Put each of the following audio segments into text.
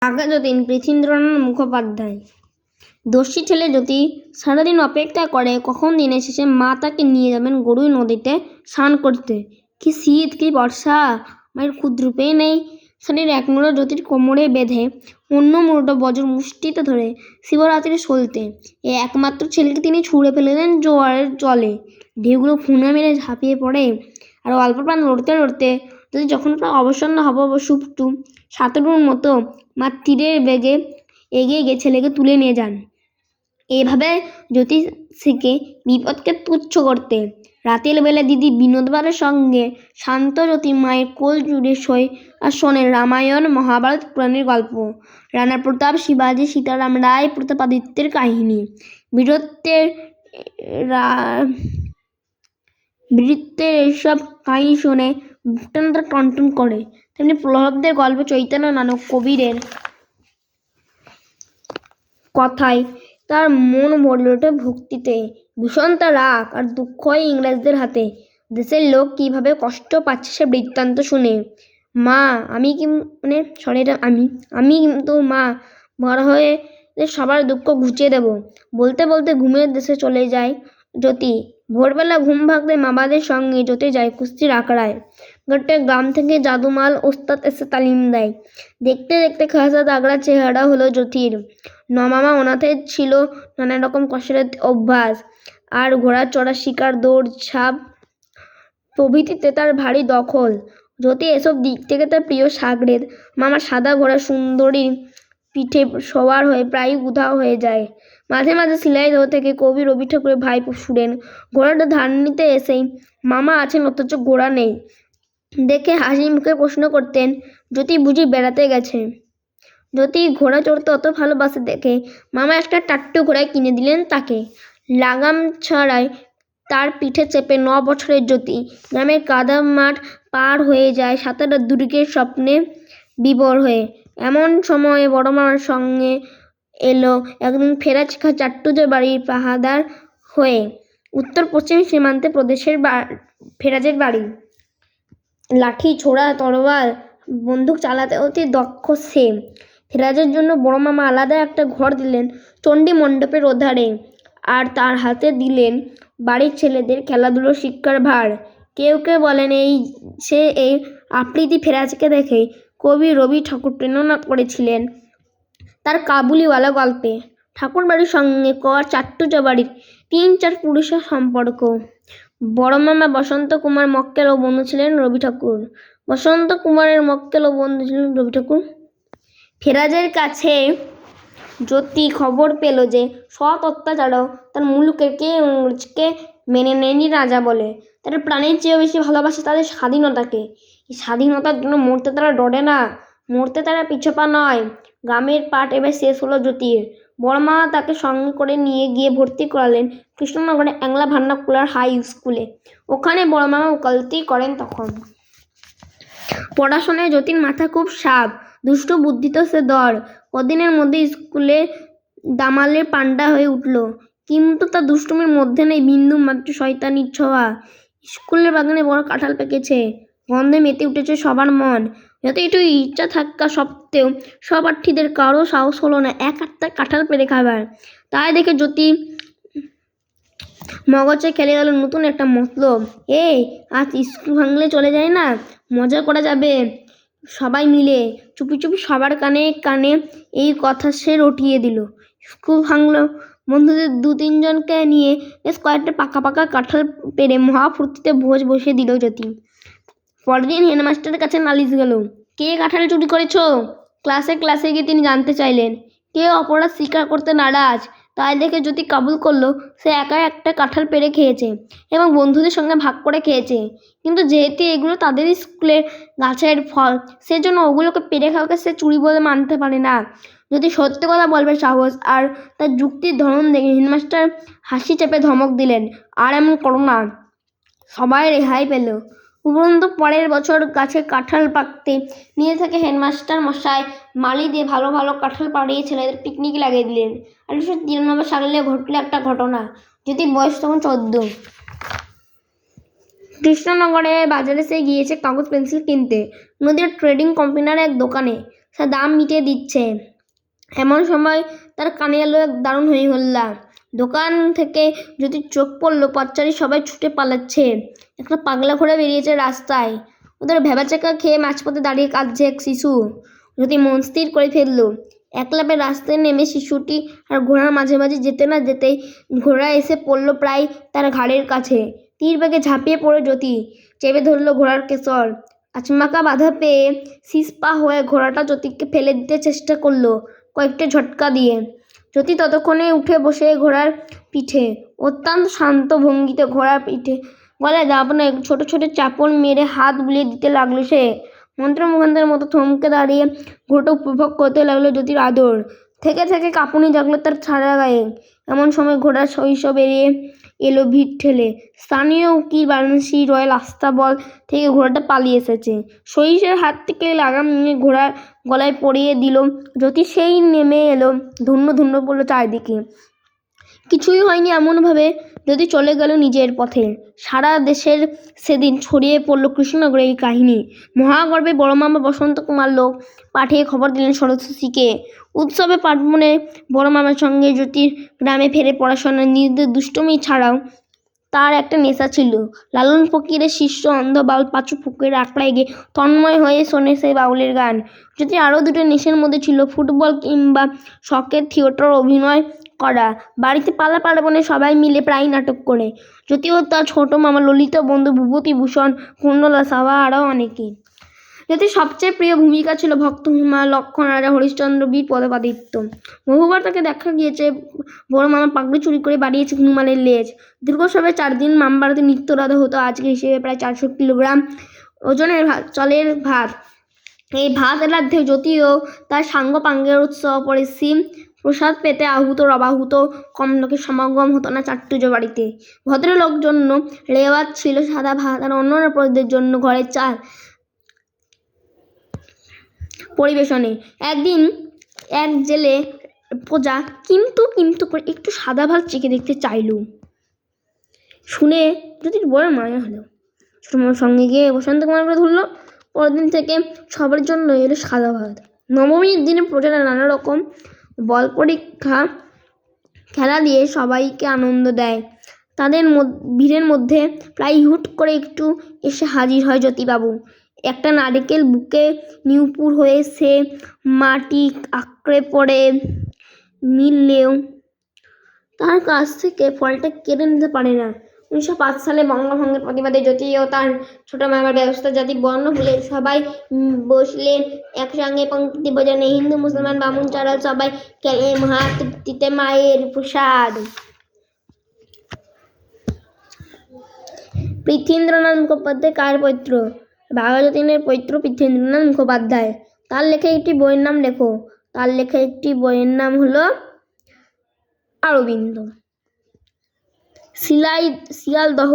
আঁকা যতীন পৃথীন্দ্রনাথ মুখোপাধ্যায়। দস্যি ছেলে জ্যোতি সারাদিন অপেক্ষা করে কখন দিনের শেষে মা তাকে নিয়ে যাবেন গরুই নদীতে স্নান করতে। কি শীত, কি বর্ষা, মায়ের ক্ষুদ্রূপেই নেই। শাড়ির এক মুঠো জ্যোতির কোমরে বেঁধে অন্য মুঠোটা বজ্র মুষ্টিতে ধরে শিবরাত্রির সলতে এই একমাত্র ছেলেকে তিনি ছুঁড়ে ফেলে দেন জোয়ারের জলে। ঢেউগুলো ফুনা মেরে ঝাঁপিয়ে পড়ে, আর অল্প প্রাণ লড়তে লড়তে যদি যখন প্রায় অবসন্ন হব সুপ্তু সাঁতরুর মতো মা তীরের বেগে এগিয়ে গিয়ে ছেলেকে তুলে নিয়ে যান। এইভাবে জ্যোতি শিখে বিপদকে তুচ্ছ করতে। রাতের বেলা দিদি বিনোদবারের সঙ্গে শান্ত জ্যোতি মায়ের কোল জুড়ে শোয় আর শোনে রামায়ণ, মহাভারত, পুরাণের গল্প, রানা প্রতাপ, শিবাজি, সীতারাম, রায় প্রতাপাদিত্যের কাহিনী। বীরত্বের এইসব কাহিনী শুনে বুকটা টনটন করে। তেমনি প্রহ্লাদের গল্প, চৈতন্য নানক কবিরের কথায় তার মন ভরে ওঠে ভক্তিতে। ভীষণ তার রাগ আর দুঃখ হয় ইংরেজদের হাতে। দেশের লোক কিভাবে কষ্ট পাচ্ছে সে বৃত্তান্ত শুনে। মা আমি কিন্তু মা বড় হয়ে সবার দুঃখ ঘুচিয়ে দেব বলতে বলতে ঘুমের দেশে চলে যায় জ্যোতি। ভোরবেলা ঘুম ভাঙতে মামাদের সঙ্গে জ্যোতি যায় কুস্তির আখড়ায়। গোটা গ্রাম থেকে জাদুমাল ওস্তাদ এসে তালিম দেয়। দেখতে দেখতে খাসা তাগড়া চেহারা হলো জ্যোতির। মামা ওনাতে ছিল নানা রকম কসরত অভ্যাস, আর ঘোড়া চড়া, শিকার, দৌড় ঝাঁপ প্রভৃতিতে তার ভারী দখল। জ্যোতি এসব দিক থেকে তার প্রিয় সাগরেদ। মামার সাদা ঘোড়া সুন্দরীর পিঠে সওয়ার হয়ে প্রায়ই উধাও হয়ে যায়। মাঝে মাঝে শিলাইদহ থেকে কবি রবি ঠাকুরের ভাইপো সুরেন ঘোড়াটা ধার নিতে এসেই মামা আছেন অথচ ঘোড়া নেই দেখে হাসি মুখে প্রশ্ন করতেন, জ্যোতি বুঝি বেড়াতে গেছে? জ্যোতি ঘোড়া চড়তে অত ভালোবাসে দেখে মামা একটা টাট্টু ঘোড়ায় কিনে দিলেন তাকে। লাগাম ছাড়াই তার পিঠে চেপে 9 বছরের জ্যোতি গ্রামের কাদা মাঠ পার হয়ে যায় সাঁতারের দুর্গের স্বপ্নে বিভোর হয়ে। এমন সময়ে বড় মামার সঙ্গে এলো একদিন ফেরাজখা চাট্টুজের বাড়ির পাহাদার হয়ে। উত্তর পশ্চিম সীমান্তে প্রদেশের ফেরাজের বাড়ি। লাঠি, ছোড়া, তরোয়াল, বন্দুক চালাতে অতি দক্ষ সে। ফেরাজের জন্য বড় মামা আলাদা একটা ঘর দিলেন চণ্ডী মণ্ডপের ওধারে, আর তার হাতে দিলেন বাড়ির ছেলেদের খেলাধুলোর শিক্ষার ভার। কেউ কেউ বলেন এই আফ্রিদি ফেরাজকে দেখে কবি রবি ঠাকুর প্রেরণা করেছিলেন তার কাবুলিওয়ালা গল্পে। ঠাকুর বাড়ির সঙ্গে চাট্টুজা বাড়ির 3-4 পুরুষের সম্পর্ক। বড় মামা বসন্ত কুমার মক্কেল ও বন্ধু ছিলেন রবি ঠাকুর। বসন্ত কুমারের মক্কেল ও বন্ধু ছিলেন রবি ঠাকুর। ফেরাজের কাছে জ্যোতি খবর পেল যে সৎ অত্যাচারও তার মুলুকের ইংরেজকে মেনে নেয়নি রাজা বলে। তারা প্রাণের চেয়েও বেশি ভালোবাসে তাদের স্বাধীনতাকে। এই স্বাধীনতার জন্য মরতে তারা ডরে না, মরতে তারা পিছপা নয়। গ্রামের পাঠ এবার শেষ হলো জ্যোতির। বড় মা তাকে সঙ্গে করে নিয়ে গিয়ে ভর্তি করালেন কৃষ্ণনগরে অ্যাংলা ভার্নাকুলার হাই স্কুলে। ওখানে বড় মামা ওকালতি করেন তখন। পড়াশোনায় জ্যোতির মাথা খুব সাপ, দুষ্ট বুদ্ধিতে সে দর। কদিনের মধ্যে স্কুলে দামালের পান্ডা হয়ে উঠল, কিন্তু তার দুষ্টুমির মধ্যে নেই বিন্দু মাত্র শয়তানির ছোঁয়া। স্কুলের বাগানে বড় কাঁঠাল পেকেছে, গন্ধে মেতে উঠেছে সবার মন। যত একটু ইচ্ছা থাকা সত্ত্বেও সহপাঠীদের কারো সাহস হলো না এক আটটা কাঁঠাল পেরে খাবার। তাই দেখে জ্যোতি মগজে খেলে গেল নতুন একটা মতলব। আজ স্কুল ভাঙলে চলে যায় না, মজা করা যাবে সবাই মিলে। চুপি চুপি সবার কানে কানে এই কথা সে রটিয়ে দিল। স্কুল ভাঙলো, বন্ধুদের 2-3 জনকে নিয়ে বেশ কয়েকটা পাকা পাকা কাঁঠাল পেরে মহা ফুর্তিতে ভোজ বসিয়ে দিল জ্যোতি। পরের দিন হেডমাস্টারের কাছে নালিশ গেল, কে কাঁঠাল চুরি করেছ? ক্লাসে গিয়ে তিনি জানতে চাইলেন। কেউ অপরাধ স্বীকার করতে নারাজ। তাই দেখে জ্যোতি কাবুল করলো সে একা একটা কাঁঠাল পেরে খেয়েছে এবং বন্ধুদের সঙ্গে ভাগ করে খেয়েছে। কিন্তু যেহেতু এগুলো তাদের স্কুলের গাছের ফল, সেজন্য ওগুলোকে পেরে খাওয়াকে সে চুরি বলে মানতে পারে না। যদি সত্যি কথা বলবে সাহস আর তার যুক্তির ধরন দেখে হেডমাস্টার হাসি চেপে ধমক দিলেন, আর এমন করো না। সবাই রেহাই পেল। উপরন্তু পরের বছর গাছে কাঁঠাল পাকতে নিয়ে থাকে হেডমাস্টার মশাই মালি দিয়ে ভালো ভালো কাঁঠাল পাড়িয়ে ছেলেদের পিকনিক লাগিয়ে দিলেন। 1893 সালে ঘটল একটা ঘটনা। জ্যোতির বয়স তখন 14। কৃষ্ণনগরে বাজারে সে গিয়েছে কাগজ পেন্সিল কিনতে নদীর ট্রেডিং কোম্পানির এক দোকানে। সে দাম মিটিয়ে দিচ্ছে। এমন সময় তার কানে এলো এক দারুণ হই হল্লা। দোকান থেকে যদি চোখ পড়লো পথচারী সবাই ছুটে পালাচ্ছে। একটা পাগলা ঘোড়া বেরিয়েছে রাস্তায়। ওদের ভেবাচাকা খেয়ে মাঝপথে দাঁড়িয়ে কাঁদছে এক শিশু। যদি মন স্থির করে ফেললো। একলাপে রাস্তায় নেমে শিশুটি আর ঘোড়ার মাঝে মাঝে যেতে না যেতেই ঘোড়া এসে পড়লো প্রায় তার ঘাড়ের কাছে। তীর বেগে ঝাঁপিয়ে পড়ে জ্যোতি চেপে ধরলো ঘোড়ার কেশর। আচমকা বাধা পেয়ে সিসপা হয়ে ঘোড়াটা জ্যোতিকে ফেলে দিতে চেষ্টা করলো কয়েকটা ঝটকা দিয়ে। জ্যোতি ততক্ষণে উঠে বসে ঘোড়ার পিঠে। অত্যন্ত শান্ত ভঙ্গিতে ঘোড়ার পিঠে গলায় দাবানো ছোট ছোট চাপড় মেরে হাত বুলিয়ে দিতে লাগলো সে। মন্ত্রমুগ্ধের মতো থমকে দাঁড়িয়ে ঘোড়াটা উপভোগ করতে লাগলো জ্যোতির আদর। থেকে থেকে কাঁপুনি জাগলো তার ছাড়া গায়ে। এমন সময় ঘোড়ার শৈশব বেরিয়ে এলো ভিড় ঠেলে। স্থানীয় উকিল বারাণসী রয়্যাল আস্তাবল থেকে ঘোড়াটা পালিয়ে এসেছে। সহিসের হাত থেকে লাগাম নিয়ে ঘোড়ার গলায় পরিয়ে দিল জ্যোতি। সেই নেমে এলো, ধন্য ধন্য পড়লো চারিদিকে। কিছুই হয়নি এমনভাবে যদি চলে গেল নিজের পথে। সারা দেশের সেদিন ছড়িয়ে পড়ল কৃষ্ণনগরে এই কাহিনী। মহাগর্বে বড় মামা বসন্ত কুমার লোক পাঠিয়ে খবর দিলেন সরস্বতীকে। উৎসবে পার্বণে বড় মামার সঙ্গে জ্যোতির গ্রামে ফেরে পড়াশোনা নিজেদের দুষ্টুমি ছাড়াও তার একটা নেশা ছিল। লালন ফকিরের শিষ্য অন্ধ বাউল পাঁচু ফকিরের আখড়ায় গিয়ে তন্ময় হয়ে শোনে সেই বাউলের গান। যদি আরও দুটো নেশার মধ্যে ছিল ফুটবল কিংবা শখের থিয়েটার অভিনয় করা। বাড়িতে পালা পার্বণে সবাই মিলে প্রায় নাটক করে। যদিও তার ছোট মামা ললিতা বন্ধু বিভূতিভূষণ কুণ্ডলা সাহা আরও অনেকে। যাতে সবচেয়ে প্রিয় ভূমিকা ছিল ভক্তহিমা, লক্ষণ রাজা, হরিশ্চন্দ্র, বীর প্রতাপাদিত্য। বহুবার তাকে দেখা গিয়েছে বড় মামা পাগড়ি চুরি করে বাড়িয়েছে হনুমানের লেজ। দীর্ঘসভায় 4 দিন মামবাড়িতে নিত্য রাধা হতো। আজকে হিসেবে প্রায় 400 কিলোগ্রাম ওজনের চালের ভাত। এই ভাত রাধ্যে যদিও তার সাঙ্গ পাঙ্গের উৎসব পরে সিম প্রসাদ পেতে আহুত অবাহুত কম লোকের সমাগম হতো না চাট্টুজো বাড়িতে। ভদ্রলোক জন্য রেওয়াজ ছিল সাদা ভাত আর অন্যান্য প্রজাদের জন্য ঘরের চাল পরিবেশনে। একদিন এক জেলে প্রজা কিন্তু করে একটু সাদা ভাত চেখে দেখতে চাইল। শুনে যদি বড় মায়া হলো। ছোট মামার সঙ্গে গিয়ে বসন্ত কুমারকে ধরলো। পরের দিন থেকে সবার জন্য এলো সাদা ভাত। নবমীর দিনে প্রজারা নানা রকম বল পরীক্ষা খেলা দিয়ে সবাইকে আনন্দ দেয়। তাদের ভিড়ের মধ্যে প্রায় হুট করে একটু এসে হাজির হয় জ্যোতিবাবু। একটা নারকেল বুকে নিউপুর হয়ে সে মাটি আঁকড়ে পড়ে মিললেও তার কাছ থেকে ফলটা কেড়ে নিতে পারে না। 1905 সালে বঙ্গভঙ্গের প্রতিবাদে জ্যোতি ও তার ছোট মামার ব্যবস্থা জাতি বর্ণ ভুলে সবাই বসলেন একসঙ্গে পঙ্ক্তি ভোজনে। হিন্দু মুসলমান বামুন চারাল সবাই খেলেন মহাতৃপ্তিতে মায়ের প্রসাদ। পৃথ্বীন্দ্রনাথ মুখোপাধ্যায় কার পৈত্র? ভাগযতীনের পৈত্র পৃথ্বীন্দ্রনাথ মুখোপাধ্যায়। তার লেখা একটি বইয়ের নাম লেখো। তার লেখা একটি বইয়ের নাম হলো অরবিন্দ। শিয়ালদহ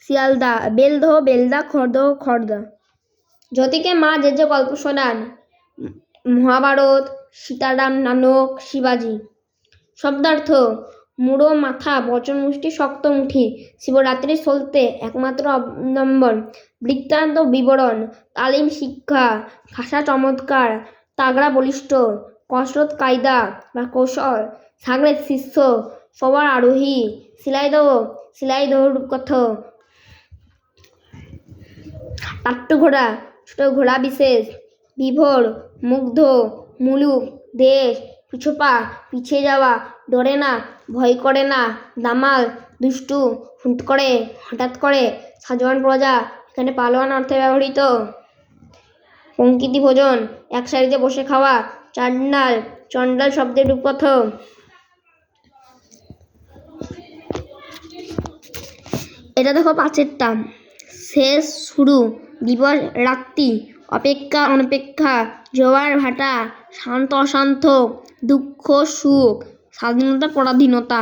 শিয়ালদা, বেলদহ বেলদা, খড়দহ খড়দা। জ্যোতিকে মা যে গল্প শোনান মহাভারত, সীতারাম, নানক, শিবাজি। শব্দার্থ: মুড়ো মাথা, বচন মুষ্টি, শক্ত মুঠি। শিবরাত্রি চলতে একমাত্র অবলম্বন। বৃত্তান্ত বিবরণ। তালিম শিক্ষা। ভাষা চমৎকার। তাগড়া বলিষ্ঠ। কসরত কায়দা বা কৌশল। সাগরের শিষ্য। সবার আরোহী। শিলাইদহ রূপকথা। টাট্টু ঘোড়া, ছোট ঘোড়া বিশেষ। বিভোর, মুগ্ধ, মুলুক, দেশ, পিছপা, পিছিয়ে যাওয়া, ডরে না, ভয় করে না। দামাল, দুষ্টু, হুট করে, হঠাৎ করে। সাজোয়ান প্রজা, এখানে পালোয়ান অর্থে ব্যবহৃত। পঙ্কিতি ভোজন, এক সারিতে বসে খাওয়া। চণ্ডাল শব্দের রূপকথা। এটা দেখো 5এরটা। শেষ শুরু, দিবস রাত্রি, অপেক্ষা অনপেক্ষা, জোয়ার ভাটা, শান্ত অশান্ত, দুঃখ সুখ, স্বাধীনতা পরাধীনতা।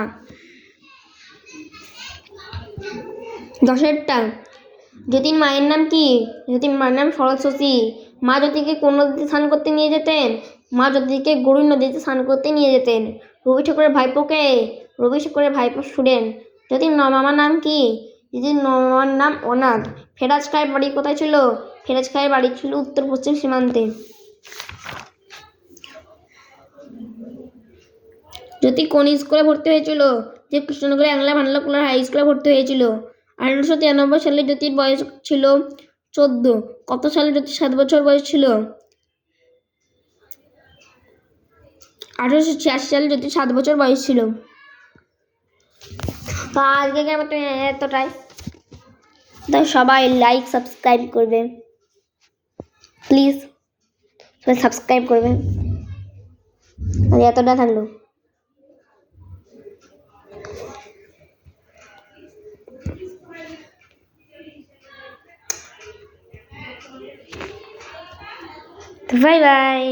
10এরটা। জ্যোতির মায়ের নাম কি? জ্যোতির মায়ের নাম সরস্বতী। মা জ্যোতিকে কোন নদীতে স্নান করতে নিয়ে যেতেন? মা জ্যোতিকে গরুর নদীতে স্নান করতে নিয়ে যেতেন। রবি ঠাকুরের ভাইপোকে? রবি ঠাকুরের ভাইপো সুরেন। জ্যোতির মামার নাম কি? জ্যোতির মামার নাম অনাথ। ফেরাজ খাঁয়ের বাড়ি কোথায় ছিল? ফেরাজ খাঁয়ের বাড়ি ছিল উত্তর পশ্চিম সীমান্তে। জ্যোতি কোন স্কুলে ভর্তি হয়েছিল? যে কৃষ্ণনগরে বাংলা ভান্ডাকুলার হাই স্কুলে ভর্তি হয়েছিল। 1893 সালে জ্যোতির বয়স ছিল 14। কত সালে জ্যোতির 7 বছর বয়স ছিল? 1886 সালে জ্যোতির 7 বছর বয়স ছিল। তো আজকে এতটাই। তো সবাই লাইক সাবস্ক্রাইব করবে প্লিজ, সবাই সাবস্ক্রাইব করবে। আর এতটা থাকলো। Bye bye.